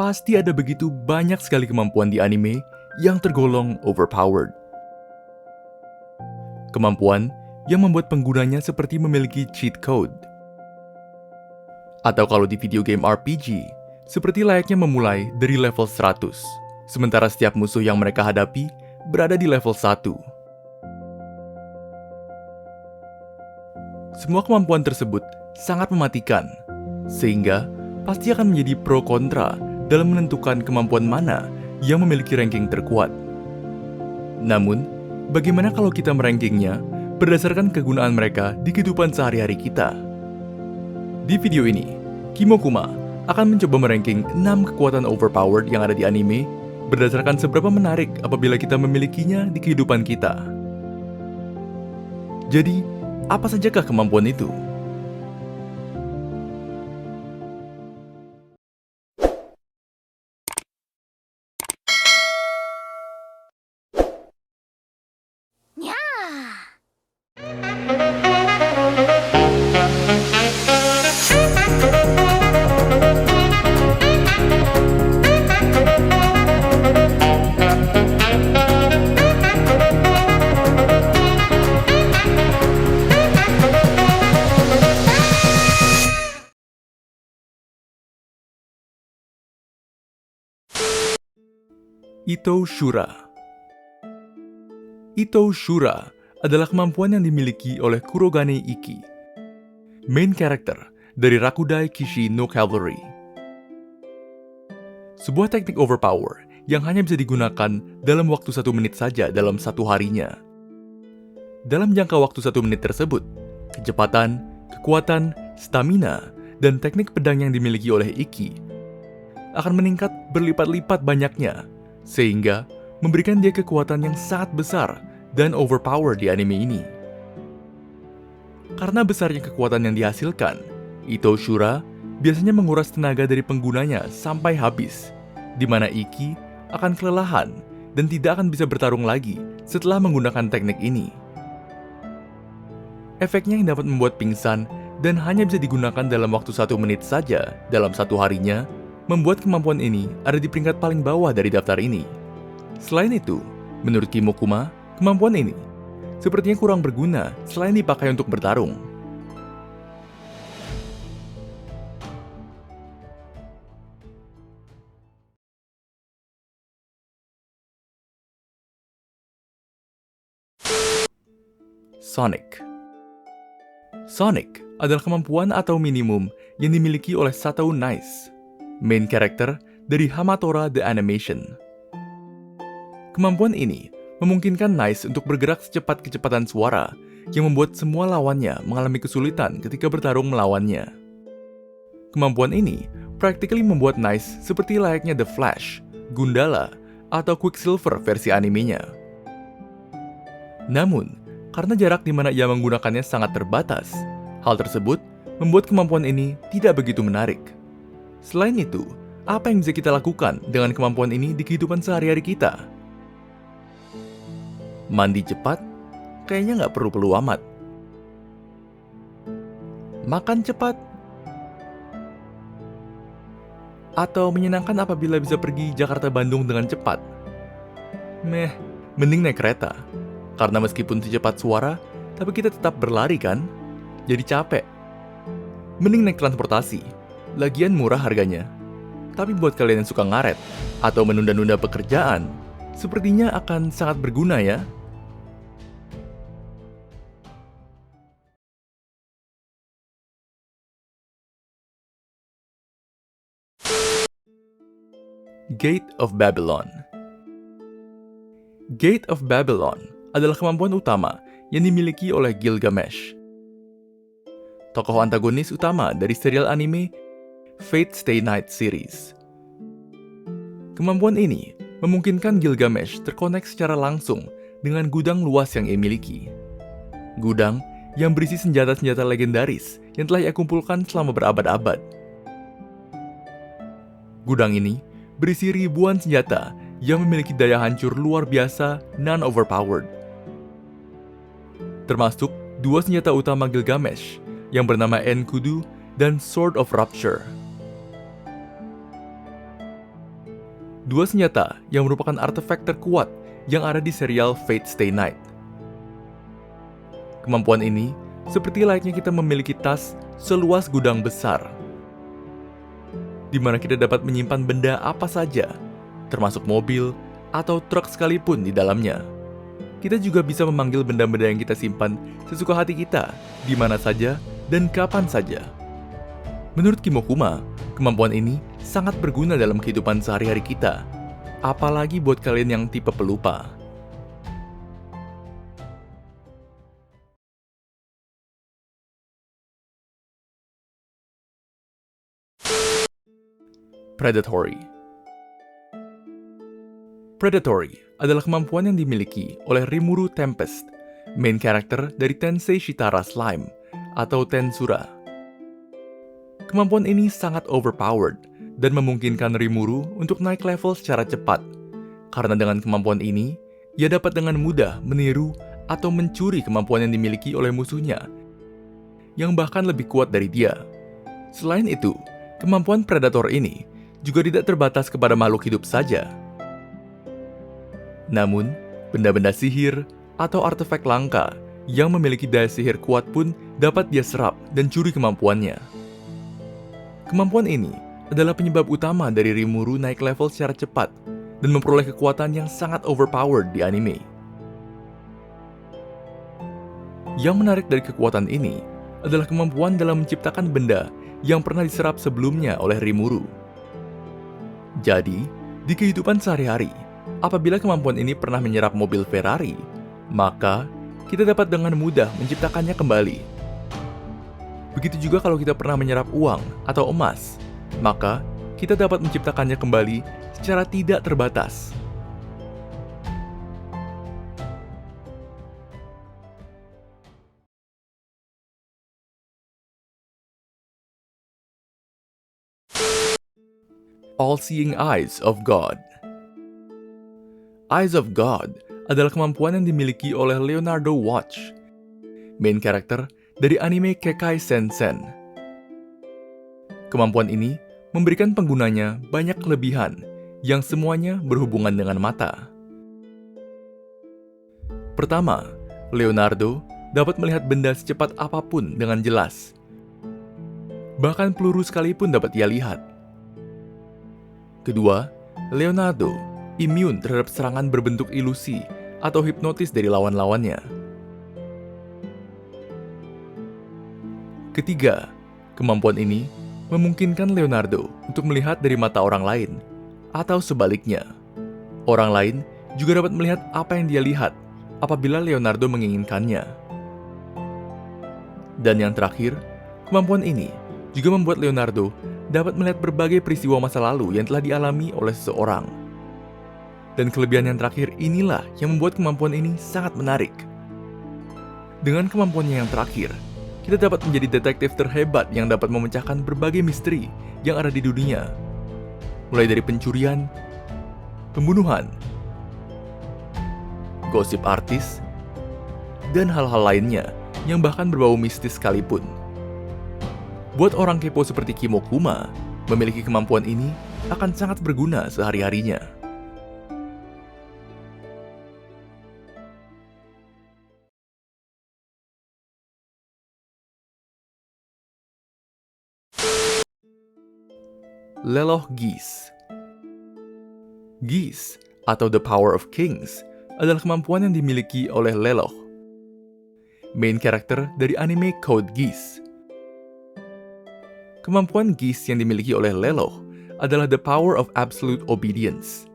pasti ada begitu banyak sekali kemampuan di anime yang tergolong overpowered. Kemampuan yang membuat penggunanya seperti memiliki cheat code. Atau kalau di video game RPG, seperti layaknya memulai dari level 100, sementara setiap musuh yang mereka hadapi berada di level 1. Semua kemampuan tersebut sangat mematikan, sehingga pasti akan menjadi pro kontra dalam menentukan kemampuan mana yang memiliki ranking terkuat. Namun, bagaimana kalau kita merankingnya berdasarkan kegunaan mereka di kehidupan sehari-hari kita? Di video ini, Kimokuma akan mencoba meranking 6 kekuatan overpowered yang ada di anime berdasarkan seberapa menarik apabila kita memilikinya di kehidupan kita. Jadi, apa sajakah kemampuan itu? Ito Shura. Ito Shura adalah kemampuan yang dimiliki oleh Kurogane Ikki, main character dari Rakudai Kishi no Cavalry. Sebuah teknik overpower yang hanya bisa digunakan dalam waktu 1 menit saja dalam satu harinya. Dalam jangka waktu 1 menit tersebut, kecepatan, kekuatan, stamina, dan teknik pedang yang dimiliki oleh Ikki akan meningkat berlipat-lipat banyaknya, sehingga memberikan dia kekuatan yang sangat besar dan overpower di anime ini. Karena besarnya kekuatan yang dihasilkan, Ito Shura biasanya menguras tenaga dari penggunanya sampai habis, di mana Ikki akan kelelahan dan tidak akan bisa bertarung lagi setelah menggunakan teknik ini. Efeknya yang dapat membuat pingsan dan hanya bisa digunakan dalam waktu 1 menit saja dalam satu harinya, membuat kemampuan ini ada di peringkat paling bawah dari daftar ini. Selain itu, menurut Kimokuma, kemampuan ini sepertinya kurang berguna selain dipakai untuk bertarung. Sonic. Sonic adalah kemampuan atau minimum yang dimiliki oleh Sato Nice, main character dari Hamatora The Animation. Kemampuan ini memungkinkan Nice untuk bergerak secepat kecepatan suara yang membuat semua lawannya mengalami kesulitan ketika bertarung melawannya. Kemampuan ini practically membuat Nice seperti layaknya The Flash, Gundala, atau Quicksilver versi animenya. Namun, karena jarak di mana ia menggunakannya sangat terbatas, hal tersebut membuat kemampuan ini tidak begitu menarik. Selain itu, apa yang bisa kita lakukan dengan kemampuan ini di kehidupan sehari-hari kita? Mandi cepat? Kayaknya nggak perlu-perlu amat. Makan cepat? Atau menyenangkan apabila bisa pergi Jakarta-Bandung dengan cepat? Mending naik kereta. Karena meskipun secepat suara, tapi kita tetap berlari kan? Jadi capek. Mending naik transportasi. Lagian murah harganya. Tapi buat kalian yang suka ngaret atau menunda-nunda pekerjaan, sepertinya akan sangat berguna ya. Gate of Babylon. Gate of Babylon adalah kemampuan utama yang dimiliki oleh Gilgamesh, tokoh antagonis utama dari serial anime Fate Stay Night series. Kemampuan ini memungkinkan Gilgamesh terkonek secara langsung dengan gudang luas yang ia miliki. Gudang yang berisi senjata-senjata legendaris yang telah ia kumpulkan selama berabad-abad. Gudang ini berisi ribuan senjata yang memiliki daya hancur luar biasa non-overpowered. Termasuk 2 senjata utama Gilgamesh yang bernama Enkudu dan Sword of Rupture. dua senjata yang merupakan artefak terkuat yang ada di serial Fate Stay Night. Kemampuan ini seperti layaknya kita memiliki tas seluas gudang besar, di mana kita dapat menyimpan benda apa saja, termasuk mobil atau truk sekalipun di dalamnya. Kita juga bisa memanggil benda-benda yang kita simpan sesuka hati kita, di mana saja dan kapan saja. Menurut Kimokuma, kemampuan ini sangat berguna dalam kehidupan sehari-hari kita, apalagi buat kalian yang tipe pelupa. Predatory. Predatory adalah kemampuan yang dimiliki oleh Rimuru Tempest, main character dari Tensei Shitara Slime atau Tensura. Kemampuan ini sangat overpowered dan memungkinkan Rimuru untuk naik level secara cepat. Karena dengan kemampuan ini, ia dapat dengan mudah meniru atau mencuri kemampuan yang dimiliki oleh musuhnya, yang bahkan lebih kuat dari dia. Selain itu, kemampuan Predator ini juga tidak terbatas kepada makhluk hidup saja. Namun, benda-benda sihir atau artefak langka yang memiliki daya sihir kuat pun dapat dia serap dan curi kemampuannya. Kemampuan ini adalah penyebab utama dari Rimuru naik level secara cepat dan memperoleh kekuatan yang sangat overpowered di anime. Yang menarik dari kekuatan ini adalah kemampuan dalam menciptakan benda yang pernah diserap sebelumnya oleh Rimuru. Jadi, di kehidupan sehari-hari, apabila kemampuan ini pernah menyerap mobil Ferrari, maka kita dapat dengan mudah menciptakannya kembali. Begitu juga kalau kita pernah menyerap uang atau emas, maka kita dapat menciptakannya kembali secara tidak terbatas. All-Seeing Eyes of God. Eyes of God adalah kemampuan yang dimiliki oleh Leonardo Watch, main character dari anime Kekai Sensen. Kemampuan ini memberikan penggunanya banyak kelebihan yang semuanya berhubungan dengan mata. Pertama, Leonardo dapat melihat benda secepat apapun dengan jelas. Bahkan peluru sekalipun dapat ia lihat. Kedua, Leonardo imun terhadap serangan berbentuk ilusi atau hipnotis dari lawan-lawannya. Ketiga, kemampuan ini memungkinkan Leonardo untuk melihat dari mata orang lain, atau sebaliknya. Orang lain juga dapat melihat apa yang dia lihat apabila Leonardo menginginkannya. Dan yang terakhir, kemampuan ini juga membuat Leonardo dapat melihat berbagai peristiwa masa lalu yang telah dialami oleh seseorang. Dan kelebihan yang terakhir inilah yang membuat kemampuan ini sangat menarik. Dengan kemampuannya yang terakhir, kita dapat menjadi detektif terhebat yang dapat memecahkan berbagai misteri yang ada di dunia. Mulai dari pencurian, pembunuhan, gosip artis, dan hal-hal lainnya yang bahkan berbau mistis sekalipun. Buat orang kepo seperti Kimokuma, memiliki kemampuan ini akan sangat berguna sehari-harinya. Lelouch Geese. Geese, atau The Power of Kings, adalah kemampuan yang dimiliki oleh Lelouch, main character dari anime Code Geass. Kemampuan Geass yang dimiliki oleh Lelouch adalah The Power of Absolute Obedience.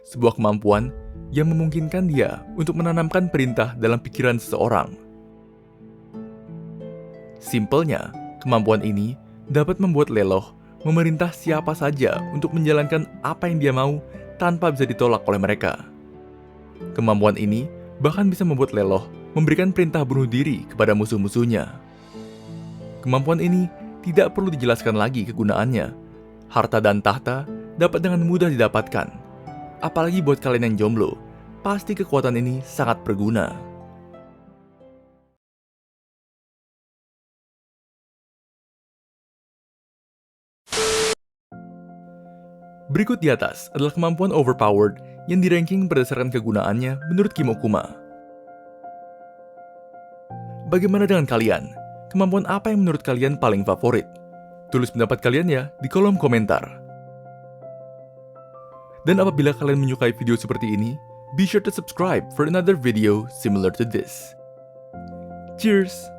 Sebuah kemampuan yang memungkinkan dia untuk menanamkan perintah dalam pikiran seseorang. Simpelnya, kemampuan ini dapat membuat Lelouch memerintah siapa saja untuk menjalankan apa yang dia mau tanpa bisa ditolak oleh mereka. Kemampuan ini bahkan bisa membuat Lelouch memberikan perintah bunuh diri kepada musuh-musuhnya. Kemampuan ini tidak perlu dijelaskan lagi kegunaannya. Harta dan tahta dapat dengan mudah didapatkan. Apalagi buat kalian yang jomblo, pasti kekuatan ini sangat berguna. Berikut di atas adalah kemampuan overpowered yang di-ranking berdasarkan kegunaannya menurut Kim Okuma. Bagaimana dengan kalian? Kemampuan apa yang menurut kalian paling favorit? Tulis pendapat kalian ya di kolom komentar. Dan apabila kalian menyukai video seperti ini, be sure to subscribe for another video similar to this. Cheers!